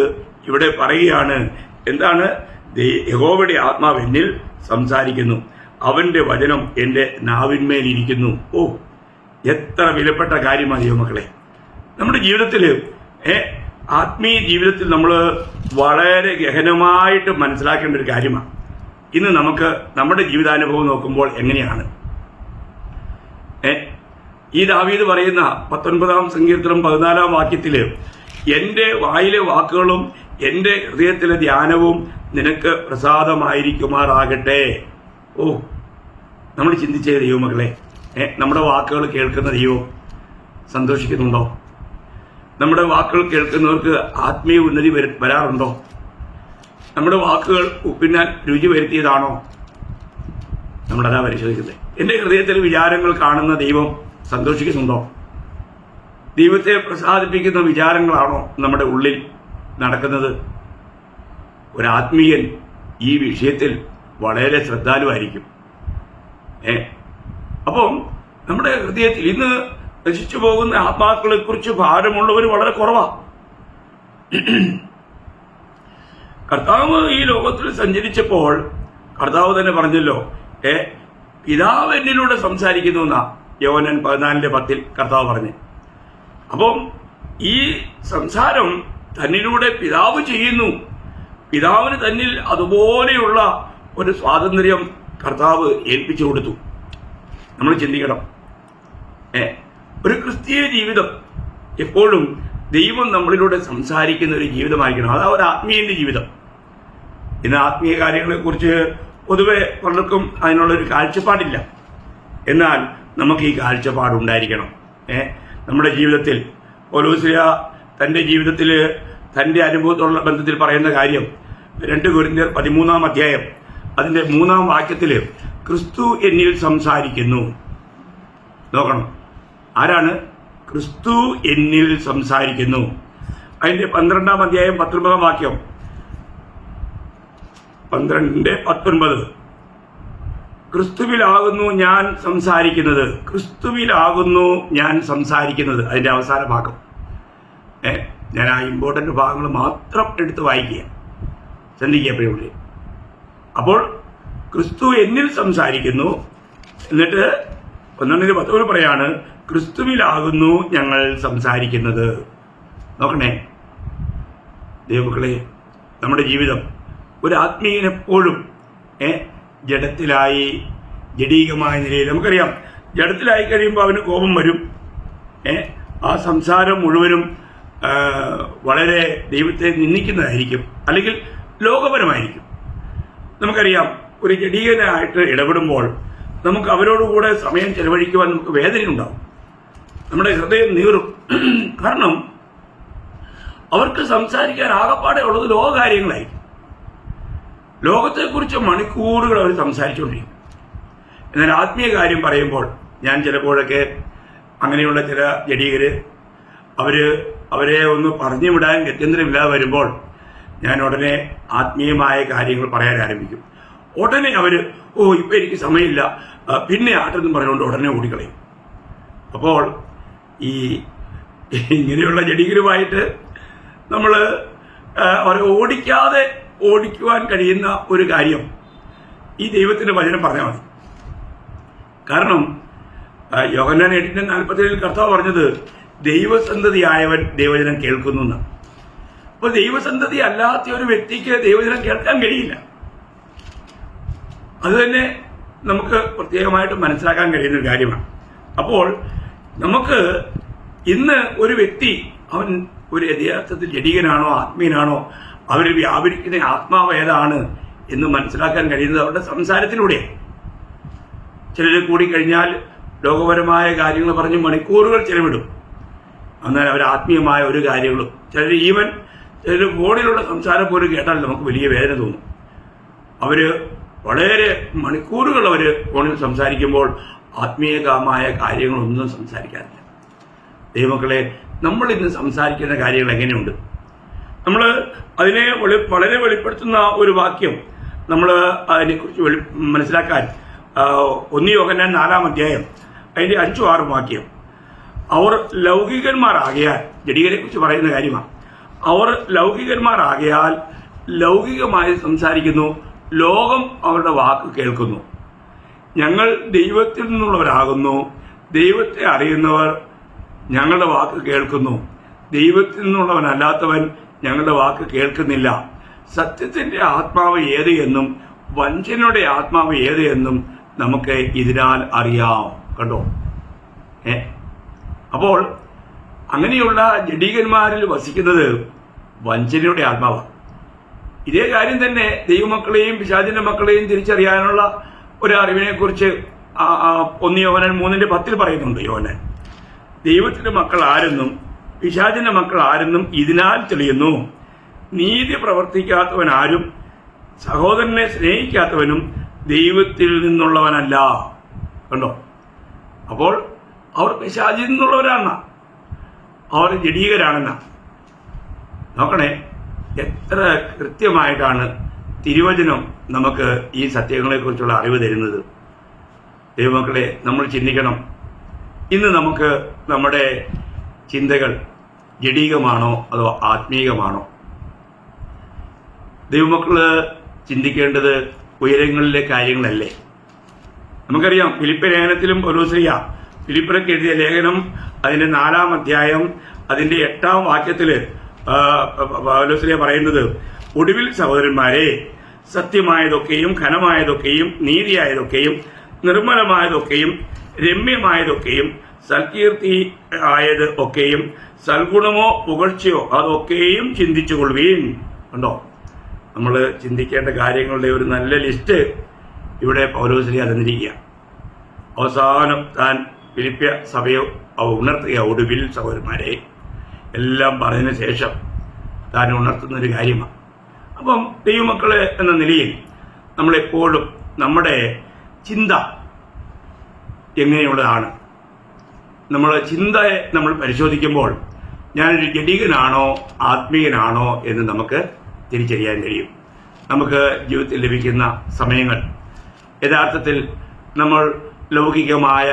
ഇവിടെ പറയുകയാണ്, എന്താണ്? യഹോവയുടെ ആത്മാവ് എന്നിൽ സംസാരിക്കുന്നു, അവന്റെ വചനം എന്റെ നാവിന്മേൽ ഇരിക്കുന്നു. ഓ, എത്ര വിലപ്പെട്ട കാര്യമാണ് മക്കളെ. നമ്മുടെ ജീവിതത്തിൽ ആത്മീയ ജീവിതത്തിൽ നമ്മൾ വളരെ ഗഹനമായിട്ട് മനസ്സിലാക്കേണ്ട ഒരു കാര്യമാണ്. ഇന്ന് നമുക്ക് നമ്മുടെ ജീവിതാനുഭവം നോക്കുമ്പോൾ എങ്ങനെയാണ് ഈ ദാവീദ് പറയുന്ന 19-ാം സങ്കീർത്തനം 14-ാം വാക്യത്തിൽ, എൻ്റെ വായിലെ വാക്കുകളും എൻ്റെ ഹൃദയത്തിലെ ധ്യാനവും നിനക്ക് പ്രസാദമായിരിക്കുമാറാകട്ടെ. ഓ, നമ്മൾ ചിന്തിച്ചേ ദൈവമക്കളെ, നമ്മുടെ വാക്കുകൾ കേൾക്കുന്ന ദൈവം സന്തോഷിക്കുന്നുണ്ടോ? നമ്മുടെ വാക്കുകൾ കേൾക്കുന്നവർക്ക് ആത്മീയ ഉന്നതി വരാറുണ്ടോ? നമ്മുടെ വാക്കുകൾ ഉപ്പിനാൽ രുചി വരുത്തിയതാണോ? നമ്മളതാ പരിശോധിക്കുന്നത്. എൻ്റെ ഹൃദയത്തിൽ വിചാരങ്ങൾ കാണുന്ന ദൈവം സന്തോഷിക്കുന്നുണ്ടോ? ദൈവത്തെ പ്രസാദിപ്പിക്കുന്ന വിചാരങ്ങളാണോ നമ്മുടെ ഉള്ളിൽ നടക്കുന്നത്? ഒരാത്മീയൻ ഈ വിഷയത്തിൽ വളരെ ശ്രദ്ധാലുവായിരിക്കും. അപ്പം നമ്മുടെ ഹൃദയത്തിൽ ഇന്ന് നശിച്ചു പോകുന്ന ആത്മാക്കളെ കുറിച്ച് ഭാരമുള്ളവർ വളരെ കുറവാണ്. കർത്താവ് ഈ ലോകത്തിൽ സഞ്ചരിച്ചപ്പോൾ കർത്താവ് തന്നെ പറഞ്ഞല്ലോ, പിതാവ് എന്നിലൂടെ സംസാരിക്കുന്നു എന്നാ യോഹന്നാൻ 14:10 കർത്താവ് പറഞ്ഞു. അപ്പം ഈ സംസാരം തന്നിലൂടെ പിതാവ് ചെയ്യുന്നു. പിതാവിന് തന്നിൽ അതുപോലെയുള്ള ഒരു സ്വാതന്ത്ര്യം കർത്താവ് ഏൽപ്പിച്ചു കൊടുത്തു. നമ്മൾ ചിന്തിക്കണം, ഒരു ക്രിസ്തീയ ജീവിതം എപ്പോഴും ദൈവം നമ്മളിലൂടെ സംസാരിക്കുന്ന ഒരു ജീവിതമായിരിക്കണം. അതാ ഒരു ആത്മീയന്റെ ജീവിതം. ഇന്ന് ആത്മീയ കാര്യങ്ങളെക്കുറിച്ച് പൊതുവെ പലർക്കും അതിനുള്ളൊരു കാഴ്ചപ്പാടില്ല. എന്നാൽ നമുക്ക് ഈ കാഴ്ചപ്പാടുണ്ടായിരിക്കണം. നമ്മുടെ ജീവിതത്തിൽ പൗലോസ് തന്റെ ജീവിതത്തിൽ തന്റെ അനുഭവത്തോടുള്ള ബന്ധത്തിൽ പറയുന്ന കാര്യം 2 കൊരിന്ത്യർ 13-ാം അധ്യായം അതിന്റെ 3-ാം വാക്യത്തിൽ ക്രിസ്തു എന്നിൽ സംസാരിക്കുന്നു. നോക്കണം, ആരാണ്? ക്രിസ്തു എന്നിൽ സംസാരിക്കുന്നു. അതിന്റെ 12-ാം അധ്യായം 19-ാം വാക്യം 12:19 ക്രിസ്തുവിലാകുന്നു ഞാൻ സംസാരിക്കുന്നത്. ക്രിസ്തുവിലാകുന്നു ഞാൻ സംസാരിക്കുന്നത്. അതിന്റെ അവസാന ഭാഗം ഞാൻ ആ ഇമ്പോർട്ടന്റ് ഭാഗങ്ങൾ മാത്രം എടുത്ത് വായിക്കുക, ചിന്തിക്കപ്പെടുള്ളൂ. അപ്പോൾ ക്രിസ്തു എന്നിൽ സംസാരിക്കുന്നു. എന്നിട്ട് 11:10 പറയാണ്, ക്രിസ്തുവിലാകുന്നു ഞങ്ങൾ സംസാരിക്കുന്നത്. നോക്കണേ ദൈവമക്കളെ, നമ്മുടെ ജീവിതം ഒരു ആത്മീയനെപ്പോഴും ജഡത്തിലായി ജഡീകമായ നിലയിൽ, നമുക്കറിയാം ജഡത്തിലായി കഴിയുമ്പോൾ അവന് കോപം വരും. ആ സംസാരം മുഴുവനും വളരെ ദൈവത്തെ നിന്ദിക്കുന്നതായിരിക്കും, അല്ലെങ്കിൽ ലോകപരമായിരിക്കും. നമുക്കറിയാം ഒരു ജഡീകനായിട്ട് ഇടപെടുമ്പോൾ നമുക്ക് അവരോടുകൂടെ സമയം ചെലവഴിക്കുവാൻ നമുക്ക് വേദനയുണ്ടാവും, നമ്മുടെ ഹൃദയം നീറും. കാരണം അവർക്ക് സംസാരിക്കാൻ ആകപ്പാടെ ഉള്ളത് ലോകകാര്യങ്ങളായിരിക്കും. ലോകത്തെക്കുറിച്ച് മണിക്കൂറുകൾ അവർ സംസാരിച്ചുകൊണ്ടിരിക്കും. എന്നാൽ ആത്മീയ കാര്യം പറയുമ്പോൾ ഞാൻ ചിലപ്പോഴൊക്കെ അങ്ങനെയുള്ള ചില ജഡീകര് അവരെ ഒന്ന് പറഞ്ഞു വിടാൻ ഗത്യന്തരമില്ലാതെ വരുമ്പോൾ ഞാൻ ഉടനെ ആത്മീയമായ കാര്യങ്ങൾ പറയാൻ ആരംഭിക്കും. ഉടനെ ഇപ്പം എനിക്ക് സമയമില്ല, പിന്നെ ആട്ടെന്നും പറഞ്ഞുകൊണ്ട് ഉടനെ ഓടിക്കളയും. അപ്പോൾ ഈ ഇങ്ങനെയുള്ള ജഡീകരുമായിട്ട് നമ്മൾ അവരെ ഓടിക്കുവാൻ കഴിയുന്ന ഒരു കാര്യം ഈ ദൈവത്തിന്റെ വചനം പറഞ്ഞാൽ മതി. കാരണം യോഹന്നാൻ 8:47 കർത്താവ് പറഞ്ഞത് ദൈവസന്തതിയായവൻ ദൈവവചനം കേൾക്കുന്നു എന്നാണ്. അപ്പൊ ദൈവസന്തതി അല്ലാത്ത ഒരു വ്യക്തിക്ക് ദൈവവചനം കേൾക്കാൻ കഴിയില്ല. അത് തന്നെ നമുക്ക് പ്രത്യേകമായിട്ട് മനസ്സിലാക്കാൻ കഴിയുന്ന ഒരു കാര്യമാണ്. അപ്പോൾ നമുക്ക് ഇന്ന് ഒരു വ്യക്തി അവൻ ഒരു യഥാർത്ഥത്തിൽ ജഡീകനാണോ ആത്മീയനാണോ, അവർ വ്യാപരിക്കുന്ന ആത്മാവ് ഏതാണ് എന്ന് മനസ്സിലാക്കാൻ കഴിയുന്നത് അവരുടെ സംസാരത്തിലൂടെ. ചിലർ കൂടിക്കഴിഞ്ഞാൽ ലോകപരമായ കാര്യങ്ങൾ പറഞ്ഞ് മണിക്കൂറുകൾ ചെലവിടും, എന്നാൽ അവർ ആത്മീയമായ ഒരു കാര്യങ്ങളും ചിലർ ഫോണിലുള്ള സംസാരം പോലും കേട്ടാൽ നമുക്ക് വലിയ വേദന തോന്നും. വളരെ മണിക്കൂറുകൾ ഫോണിൽ സംസാരിക്കുമ്പോൾ ആത്മീയമായ കാര്യങ്ങളൊന്നും സംസാരിക്കാറില്ല. ദൈവമക്കളെ, നമ്മൾ ഇന്ന് സംസാരിക്കുന്ന കാര്യങ്ങൾ എങ്ങനെയുണ്ട്? നമ്മൾ അതിനെ വളരെ വെളിപ്പെടുത്തുന്ന ഒരു വാക്യം നമ്മൾ അതിനെക്കുറിച്ച് മനസ്സിലാക്കാൻ 1 യോഹന്നാൻ 4-ാം അധ്യായം അതിന്റെ 5-6 വാക്യം. അവർ ലൗകികന്മാരാകയാൽ, ജഡീകരെ കുറിച്ച് പറയുന്ന കാര്യമാണ്, അവർ ലൗകികന്മാരാകയാൽ ലൗകികമായി സംസാരിക്കുന്നു, ലോകം അവരുടെ വാക്ക് കേൾക്കുന്നു. ഞങ്ങൾ ദൈവത്തിൽ നിന്നുള്ളവരാകുന്നു, ദൈവത്തെ അറിയുന്നവർ ഞങ്ങളുടെ വാക്ക് കേൾക്കുന്നു, ദൈവത്തിൽ നിന്നുള്ളവനല്ലാത്തവൻ ഞങ്ങളുടെ വാക്ക് കേൾക്കുന്നില്ല. സത്യത്തിന്റെ ആത്മാവ് ഏത് എന്നും വഞ്ചനയുടെ ആത്മാവ് ഏത് എന്നും നമുക്ക് ഇതിനാൽ അറിയാം. കണ്ടോ? അപ്പോൾ അങ്ങനെയുള്ള ജഡീകന്മാരിൽ വസിക്കുന്നത് വഞ്ചനയുടെ ആത്മാവാണ്. ഇതേ കാര്യം തന്നെ ദൈവമക്കളെയും പിശാചിന്റെ മക്കളെയും തിരിച്ചറിയാനുള്ള ഒരു അറിവിനെ കുറിച്ച് 1 യോഹന്നാൻ 3:10 പറയുന്നുണ്ട്. യോഹന്നാൻ, ദൈവത്തിന്റെ മക്കൾ ആരെന്നും പിശാചിന്റെ മക്കൾ ആരെന്നും ഇതിനാൽ തെളിയുന്നു. നീതി പ്രവർത്തിക്കാത്തവൻ ആരും സഹോദരനെ സ്നേഹിക്കാത്തവനും ദൈവത്തിൽ നിന്നുള്ളവനല്ല. കണ്ടോ? അപ്പോൾ അവർ പിശാചിൽ നിന്നുള്ളവരാണ്, അവർ ജഡീകരാണെന്ന. നോക്കണേ, എത്ര കൃത്യമായിട്ടാണ് തിരുവചനം നമുക്ക് ഈ സത്യങ്ങളെക്കുറിച്ചുള്ള അറിവ് തരുന്നത്. ദൈവമക്കളെ, നമ്മൾ ചിന്തിക്കണം. ഇന്ന് നമുക്ക് നമ്മുടെ ചിന്തകൾ ജഡീകമാണോ അതോ ആത്മീകമാണോ? ദൈവമക്കള് ചിന്തിക്കേണ്ടത് ഉയരങ്ങളിലെ കാര്യങ്ങളല്ലേ? നമുക്കറിയാം, ഫിലിപ്പ് ലേഖനത്തിലും പൗലോസ്ലീഹ ഫിലിപ്പിയർക്ക് എഴുതിയ ലേഖനം അതിന്റെ 4-ാം അധ്യായം അതിന്റെ 8-ാം വാക്യത്തില് പൗലോസ്ലീഹ പറയുന്നത്, ഒടുവിൽ സഹോദരന്മാരെ, സത്യമായതൊക്കെയും ഘനമായതൊക്കെയും നീതിയായതൊക്കെയും നിർമ്മലമായതൊക്കെയും രമ്യമായതൊക്കെയും സൽകീർത്തി ആയത് ഒക്കെയും സൽഗുണമോ പുകഴ്ചയോ അതൊക്കെയും ചിന്തിച്ചുകൊള്ളുവീൻ. കണ്ടോ? നമ്മൾ ചിന്തിക്കേണ്ട കാര്യങ്ങളുടെ ഒരു നല്ല ലിസ്റ്റ് ഇവിടെ പൗലോസ്ലീഹ തന്നിരിക്കുക. അവസാനം താൻ ഫിലിപ്പിയ സഭയെ ഉണർത്തുക, ഒടുവിൽ സഹോദരന്മാരെ എല്ലാം പറഞ്ഞതിന് ശേഷം താൻ ഉണർത്തുന്നൊരു കാര്യമാണ്. അപ്പം ദൈവമക്കളെ എന്ന നിലയിൽ നമ്മളെപ്പോഴും നമ്മുടെ ചിന്ത എങ്ങനെയുള്ളതാണ്? നമ്മുടെ ചിന്തയെ നമ്മൾ പരിശോധിക്കുമ്പോൾ ഞാനൊരു ജഡീകനാണോ ആത്മീയനാണോ എന്ന് നമുക്ക് തിരിച്ചറിയാൻ കഴിയും. നമുക്ക് ജീവിതത്തിൽ ലഭിക്കുന്ന സമയങ്ങൾ യഥാർത്ഥത്തിൽ നമ്മൾ ലൗകികമായ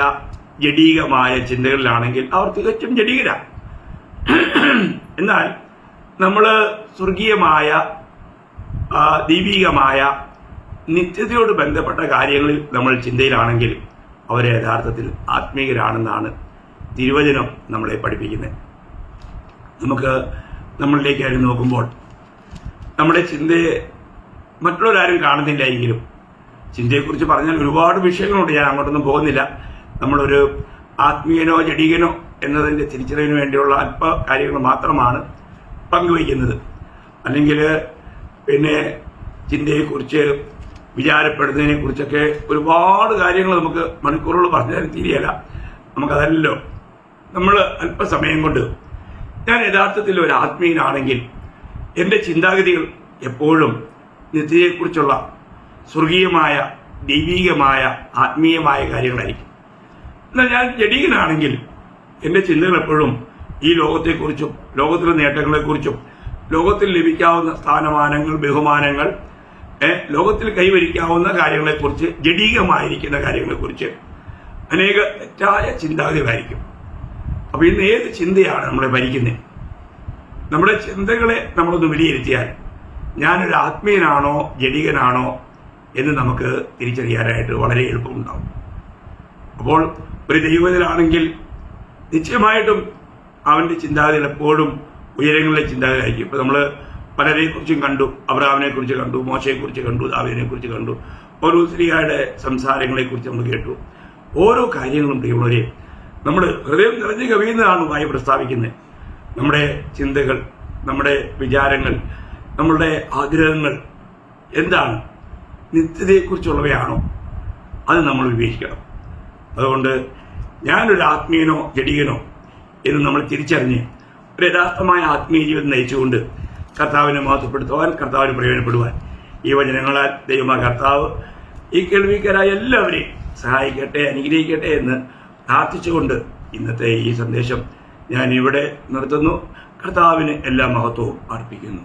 ജഡീകമായ ചിന്തകളിലാണെങ്കിൽ അവർ തികച്ചും ജഡീകരാണ്. എന്നാൽ നമ്മൾ സ്വർഗീയമായ ദൈവികമായ നിത്യതയോട് ബന്ധപ്പെട്ട കാര്യങ്ങളിൽ നമ്മൾ ചിന്തയിലാണെങ്കിൽ അവരെ യഥാർത്ഥത്തിൽ ആത്മീയരാണെന്നാണ് തിരുവചനം നമ്മളെ പഠിപ്പിക്കുന്നത്. നമുക്ക് നമ്മളിലേക്ക് ആരും നോക്കുമ്പോൾ നമ്മുടെ ചിന്തയെ മറ്റുള്ളവരാരും കാണുന്നില്ലായെങ്കിലും, ചിന്തയെക്കുറിച്ച് പറഞ്ഞാൽ ഒരുപാട് വിഷയങ്ങളുണ്ട്, ഞാൻ അങ്ങോട്ടൊന്നും പോകുന്നില്ല. നമ്മളൊരു ആത്മീയനോ ജഡീകനോ എന്നതിൻ്റെ തിരിച്ചറിവിന് വേണ്ടിയുള്ള അല്പ കാര്യങ്ങൾ മാത്രമാണ് പങ്കുവയ്ക്കുന്നത്. അല്ലെങ്കിൽ പിന്നെ ചിന്തയെക്കുറിച്ച് വിചാരപ്പെടുന്നതിനെ കുറിച്ചൊക്കെ ഒരുപാട് കാര്യങ്ങൾ നമുക്ക് മണിക്കൂറുകൾ പറഞ്ഞാൽ തീരെയല്ല. നമുക്കതല്ലോ നമ്മൾ അല്പസമയം കൊണ്ട്, ഞാൻ യഥാർത്ഥത്തിൽ ഒരു ആത്മീയനാണെങ്കിൽ എൻ്റെ ചിന്താഗതികൾ എപ്പോഴും നിത്യതയെക്കുറിച്ചുള്ള സ്വർഗീയമായ ദൈവീകമായ ആത്മീയമായ കാര്യങ്ങളായിരിക്കും. എന്നാൽ ഞാൻ ജഡീകനാണെങ്കിൽ എൻ്റെ ചിന്തകൾ എപ്പോഴും ഈ ലോകത്തെക്കുറിച്ചും ലോകത്തിലെ നേട്ടങ്ങളെക്കുറിച്ചും ലോകത്തിൽ ലഭിക്കാവുന്ന സ്ഥാനമാനങ്ങൾ ബഹുമാനങ്ങൾ ലോകത്തിൽ കൈവരിക്കാവുന്ന കാര്യങ്ങളെക്കുറിച്ച് ജഡീകമായിരിക്കുന്ന കാര്യങ്ങളെക്കുറിച്ച് അനേക തെറ്റായ ചിന്താഗതികളായിരിക്കും. അപ്പോൾ ഇന്ന് ഏത് ചിന്തയാണ് നമ്മളെ ഭരിക്കുന്നത്? നമ്മുടെ ചിന്തകളെ നമ്മളൊന്ന് വിലയിരുത്തിയാൽ ഞാനൊരു ആത്മീയനാണോ ജഡീകനാണോ എന്ന് നമുക്ക് തിരിച്ചറിയാനായിട്ട് വളരെ എളുപ്പമുണ്ടാവും. അപ്പോൾ ഒരു ദൈവത്തിലാണെങ്കിൽ നിശ്ചയമായിട്ടും അവന്റെ ചിന്താഗതികൾ എപ്പോഴും ഉയരങ്ങളിലെ ചിന്താഗതിയായിരിക്കും. ഇപ്പൊ നമ്മൾ പലരെക്കുറിച്ചും കണ്ടു, അബ്രഹാമിനെ കുറിച്ച് കണ്ടു, മോശയെക്കുറിച്ച് കണ്ടു, ദാവീദിനെ കുറിച്ച് കണ്ടു, പൗലോസ്ലീഹയുടെ സംസാരങ്ങളെക്കുറിച്ച് നമ്മൾ കേട്ടു. ഓരോ കാര്യങ്ങളും പ്രിയമുള്ളവരെ നമ്മൾ ഹൃദയം നിറഞ്ഞ് കവിയുന്നതാണ് വായി പ്രസ്താവിക്കുന്നത്. നമ്മുടെ ചിന്തകൾ, നമ്മുടെ വിചാരങ്ങൾ, നമ്മളുടെ ആഗ്രഹങ്ങൾ എന്താണ്? നിത്യതയെക്കുറിച്ചുള്ളവയാണോ? അത് നമ്മൾ വിവേചിക്കണം. അതുകൊണ്ട് ഞാനൊരു ആത്മീയനോ ജഡീകനോ എന്ന് നമ്മൾ തിരിച്ചറിഞ്ഞ് ഒരു യഥാർത്ഥമായ ആത്മീയ ജീവിതം നയിച്ചുകൊണ്ട് കർത്താവിനെ മഹത്വപ്പെടുത്തുവാൻ, കർത്താവിന് പ്രയോജനപ്പെടുവാൻ ഈ വചനങ്ങളാൽ ദൈവമായ കർത്താവ് ഈ കേൾവിക്കാരായ എല്ലാവരെയും സഹായിക്കട്ടെ, അനുഗ്രഹിക്കട്ടെ എന്ന് പ്രാർത്ഥിച്ചുകൊണ്ട് ഇന്നത്തെ ഈ സന്ദേശം ഞാൻ ഇവിടെ നിർത്തുന്നു. കർത്താവിന് എല്ലാ മഹത്വവും അർപ്പിക്കുന്നു.